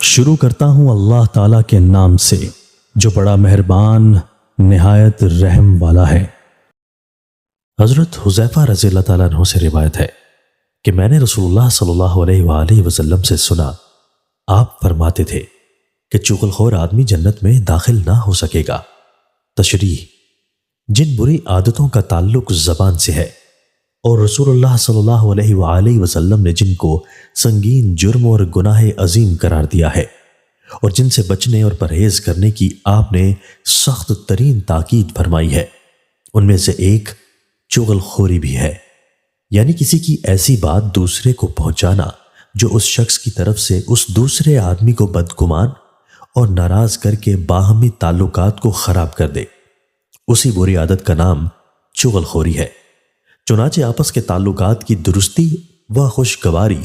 شروع کرتا ہوں اللہ تعالیٰ کے نام سے جو بڑا مہربان نہایت رحم والا ہے۔ حضرت حذیفہ رضی اللہ تعالیٰ عنہ سے روایت ہے کہ میں نے رسول اللہ صلی اللہ علیہ وآلہ وسلم سے سنا، آپ فرماتے تھے کہ چغل خور آدمی جنت میں داخل نہ ہو سکے گا۔ تشریح: جن بری عادتوں کا تعلق زبان سے ہے اور رسول اللہ صلی اللہ علیہ وآلہ وسلم نے جن کو سنگین جرم اور گناہ عظیم قرار دیا ہے اور جن سے بچنے اور پرہیز کرنے کی آپ نے سخت ترین تاکید فرمائی ہے، ان میں سے ایک چغل خوری بھی ہے، یعنی کسی کی ایسی بات دوسرے کو پہنچانا جو اس شخص کی طرف سے اس دوسرے آدمی کو بدگمان اور ناراض کر کے باہمی تعلقات کو خراب کر دے۔ اسی بری عادت کا نام چغل خوری ہے۔ چنانچہ آپس کے تعلقات کی درستی و خوشگواری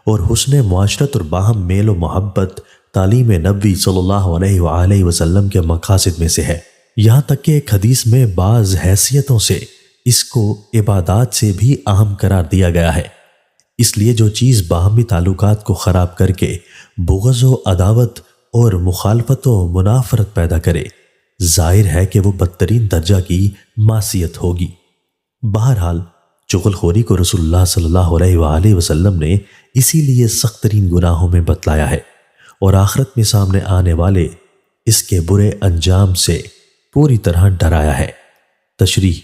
اور حسن معاشرت اور باہم میل و محبت تعلیم نبوی صلی اللہ علیہ وآلہ وسلم کے مقاصد میں سے ہے۔ یہاں تک کہ ایک حدیث میں بعض حیثیتوں سے اس کو عبادات سے بھی اہم قرار دیا گیا ہے۔ اس لیے جو چیز باہمی تعلقات کو خراب کر کے بغض و عداوت اور مخالفت و منافرت پیدا کرے، ظاہر ہے کہ وہ بدترین درجہ کی معصیت ہوگی۔ بہرحال چغل خوری کو رسول اللہ صلی اللہ علیہ وآلہ وسلم نے اسی لیے سخت ترین گناہوں میں بتلایا ہے اور آخرت میں سامنے آنے والے اس کے برے انجام سے پوری طرح ڈرایا ہے۔ تشریح: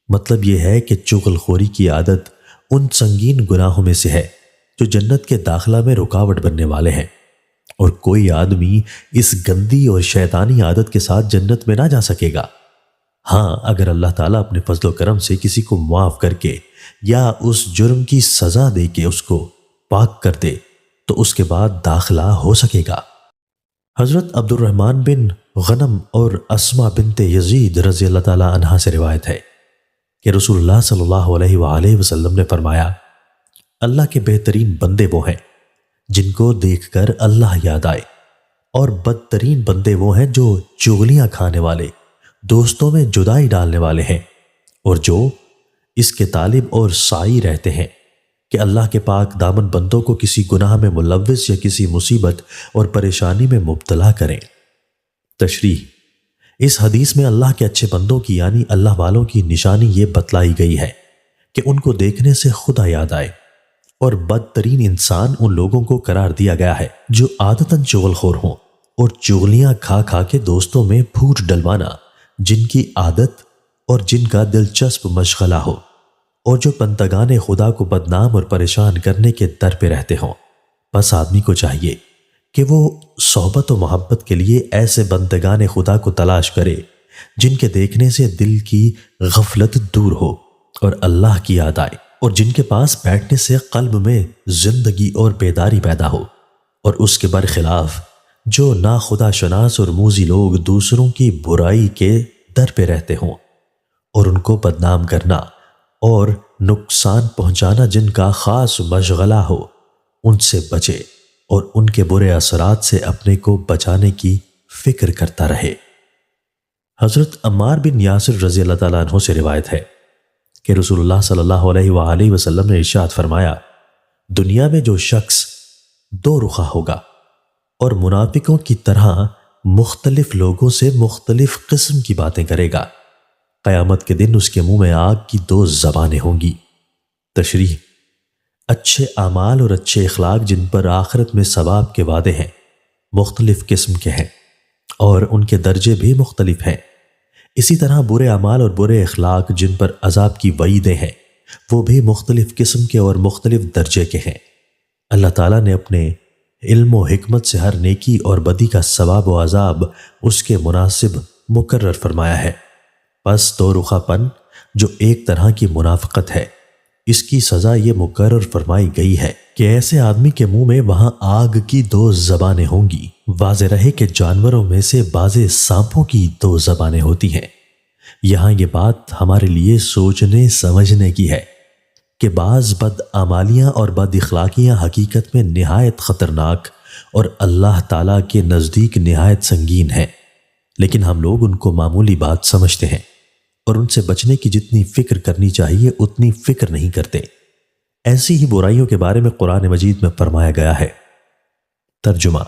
مطلب یہ ہے کہ چغل خوری کی عادت ان سنگین گناہوں میں سے ہے جو جنت کے داخلہ میں رکاوٹ بننے والے ہیں، اور کوئی آدمی اس گندی اور شیطانی عادت کے ساتھ جنت میں نہ جا سکے گا۔ ہاں، اگر اللہ تعالیٰ اپنے فضل و کرم سے کسی کو معاف کر کے یا اس جرم کی سزا دے کے اس کو پاک کر دے تو اس کے بعد داخلہ ہو سکے گا۔ حضرت عبد الرحمن بن غنم اور اسما بنت یزید رضی اللہ تعالیٰ عنہا سے روایت ہے کہ رسول اللہ صلی اللہ علیہ وآلہ وسلم نے فرمایا، اللہ کے بہترین بندے وہ ہیں جن کو دیکھ کر اللہ یاد آئے، اور بدترین بندے وہ ہیں جو چغلیاں کھانے والے، دوستوں میں جدائی ڈالنے والے ہیں، اور جو اس کے طالب اور سعی رہتے ہیں کہ اللہ کے پاک دامن بندوں کو کسی گناہ میں ملوث یا کسی مصیبت اور پریشانی میں مبتلا کریں۔ تشریح: اس حدیث میں اللہ کے اچھے بندوں کی یعنی اللہ والوں کی نشانی یہ بتلائی گئی ہے کہ ان کو دیکھنے سے خدا یاد آئے، اور بدترین انسان ان لوگوں کو قرار دیا گیا ہے جو عادتاً چغل خور ہوں اور چغلیاں کھا کھا کے دوستوں میں پھوٹ ڈلوانا جن کی عادت اور جن کا دلچسپ مشغلہ ہو، اور جو بندگان خدا کو بدنام اور پریشان کرنے کے در پہ رہتے ہوں۔ بس آدمی کو چاہیے کہ وہ صحبت و محبت کے لیے ایسے بندگان خدا کو تلاش کرے جن کے دیکھنے سے دل کی غفلت دور ہو اور اللہ کی یاد آئے، اور جن کے پاس بیٹھنے سے قلب میں زندگی اور بیداری پیدا ہو، اور اس کے برخلاف جو ناخدا شناس اور موذی لوگ دوسروں کی برائی کے در پہ رہتے ہوں اور ان کو بدنام کرنا اور نقصان پہنچانا جن کا خاص مشغلہ ہو، ان سے بچے اور ان کے برے اثرات سے اپنے کو بچانے کی فکر کرتا رہے۔ حضرت عمار بن یاسر رضی اللہ تعالیٰ عنہ سے روایت ہے کہ رسول اللہ صلی اللہ علیہ وآلہ وسلم نے ارشاد فرمایا، دنیا میں جو شخص دو رخا ہوگا اور منافقوں کی طرح مختلف لوگوں سے مختلف قسم کی باتیں کرے گا، قیامت کے دن اس کے منہ میں آگ کی دو زبانیں ہوں گی۔ تشریح: اچھے اعمال اور اچھے اخلاق جن پر آخرت میں ثواب کے وعدے ہیں مختلف قسم کے ہیں اور ان کے درجے بھی مختلف ہیں، اسی طرح برے اعمال اور برے اخلاق جن پر عذاب کی وعیدیں ہیں وہ بھی مختلف قسم کے اور مختلف درجے کے ہیں۔ اللہ تعالیٰ نے اپنے علم و حکمت سے ہر نیکی اور بدی کا ثواب و عذاب اس کے مناسب مقرر فرمایا ہے۔ پس دو رخا پن جو ایک طرح کی منافقت ہے، اس کی سزا یہ مقرر فرمائی گئی ہے کہ ایسے آدمی کے منہ میں وہاں آگ کی دو زبانیں ہوں گی۔ واضح رہے کہ جانوروں میں سے بعض سانپوں کی دو زبانیں ہوتی ہیں۔ یہاں یہ بات ہمارے لیے سوچنے سمجھنے کی ہے کہ بعض بد اعمالیاں اور بد اخلاقیاں حقیقت میں نہایت خطرناک اور اللہ تعالیٰ کے نزدیک نہایت سنگین ہیں، لیکن ہم لوگ ان کو معمولی بات سمجھتے ہیں اور ان سے بچنے کی جتنی فکر کرنی چاہیے اتنی فکر نہیں کرتے۔ ایسی ہی برائیوں کے بارے میں قرآن مجید میں فرمایا گیا ہے۔ ترجمہ: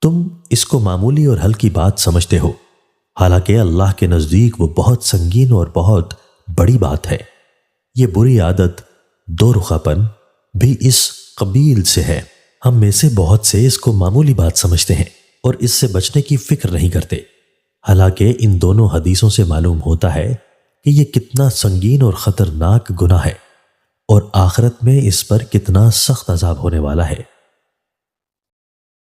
تم اس کو معمولی اور ہلکی بات سمجھتے ہو، حالانکہ اللہ کے نزدیک وہ بہت سنگین اور بہت بڑی بات ہے۔ یہ بری عادت دو رخا پن بھی اس قبیل سے ہے۔ ہم میں سے بہت سے اس کو معمولی بات سمجھتے ہیں اور اس سے بچنے کی فکر نہیں کرتے، حالانکہ ان دونوں حدیثوں سے معلوم ہوتا ہے کہ یہ کتنا سنگین اور خطرناک گناہ ہے اور آخرت میں اس پر کتنا سخت عذاب ہونے والا ہے۔